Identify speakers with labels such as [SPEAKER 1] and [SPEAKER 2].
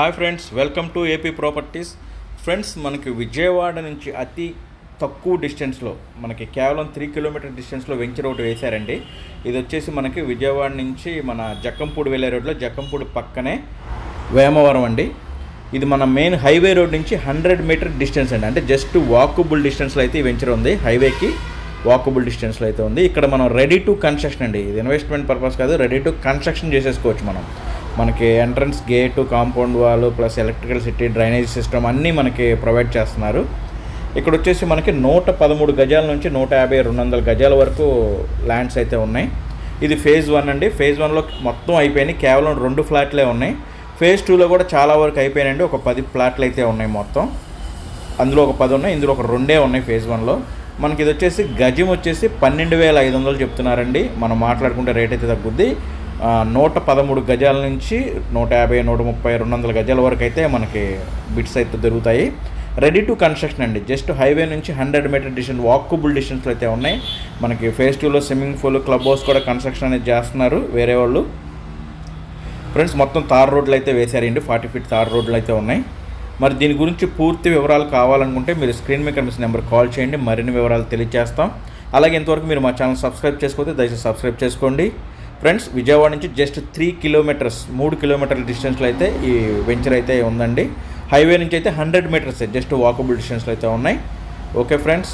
[SPEAKER 1] Hi friends, welcome to AP properties. Friends, మనకి విజయవాడ నుంచి అతి తక్కువ డిస్టెన్స్లో మనకి కేవలం 3 కిలోమీటర్ డిస్టెన్స్లో వెంచర్ ఒకటి వేశారండి. ఇది వచ్చేసి మనకి విజయవాడ నుంచి మన జక్కంపూడి వెళ్ళే రోడ్లో జక్కంపూడి పక్కనే వేమవరం అండి. ఇది మన మెయిన్ హైవే రోడ్ నుంచి 100 మీటర్ డిస్టెన్స్ అండి. అంటే జస్ట్ వాకబుల్ డిస్టెన్స్లో అయితే ఈ వెంచర్ ఉంది. హైవేకి వాకబుల్ డిస్టెన్స్లో అయితే ఉంది. ఇక్కడ మనం రెడీ టు కన్స్ట్రక్షన్ అండి. ఇది ఇన్వెస్ట్మెంట్ పర్పస్ కాదు, రెడీ టు కన్స్ట్రక్షన్ చేసేసుకోవచ్చు మనం. మనకి entrance gate, compound wall plus electrical city, drainage system అన్నీ మనకి ప్రొవైడ్ చేస్తున్నారు. ఇక్కడ వచ్చేసి మనకి 113 గజాల నుంచి 150-200 గజాల వరకు ల్యాండ్స్ అయితే ఉన్నాయి. ఇది ఫేజ్ 1 అండి. ఫేజ్ 1లో మొత్తం అయిపోయినాయి, కేవలం 2 ఫ్లాట్లే ఉన్నాయి. ఫేజ్ 2లో కూడా చాలా వరకు అయిపోయినాయండి. ఒక 10 ఫ్లాట్లు అయితే ఉన్నాయి మొత్తం. అందులో ఒక 10 ఉన్నాయి, ఇందులో ఒక 2 ఉన్నాయి ఫేజ్ 1లో. మనకి ఇది వచ్చేసి గజం వచ్చేసి 12,500 చెప్తున్నారండి. మనం మాట్లాడుకుంటే రేట్ అయితే తగ్గుద్ది. 113 గజాల నుంచి 150, 130, 200 గజాల వరకు అయితే మనకి బిట్స్ అయితే దొరుకుతాయి. రెడీ టు కన్స్ట్రక్షన్ అండి. జస్ట్ హైవే నుంచి 100 మీటర్ డిస్టెన్స్, వాకబుల్ డిస్టెన్స్లో అయితే ఉన్నాయి. మనకి ఫేజ్ 2లో స్విమ్మింగ్ పూల్, క్లబ్ హౌస్ కూడా కన్స్ట్రక్షన్ అనేది చేస్తున్నారు వేరే వాళ్ళు. ఫ్రెండ్స్, మొత్తం తార్ రోడ్లు అయితే వేశారండి. 40 ఫీట్ తార్ రోడ్లు అయితే ఉన్నాయి. మరి దీని గురించి పూర్తి వివరాలు కావాలనుకుంటే మీరు స్క్రీన్ మీద కనిపిస్తున్న నెంబర్ కాల్ చేయండి, మరిన్ని వివరాలు తెలియజేస్తాం. అలాగే ఇంతవరకు మీరు మా ఛానల్ సబ్స్క్రైబ్ చేసుకోతే దయచేసి సబ్స్క్రైబ్ చేసుకోండి. ఫ్రెండ్స్, విజయవాడ నుంచి జస్ట్ 3 కిలోమీటర్ల డిస్టెన్స్లో అయితే ఈ వెంచర్ అయితే ఉందండి. హైవే నుంచి అయితే 100 మీటర్స్ జస్ట్ వాకబుల్ డిస్టెన్స్లో అయితే ఉన్నాయి. Okay friends.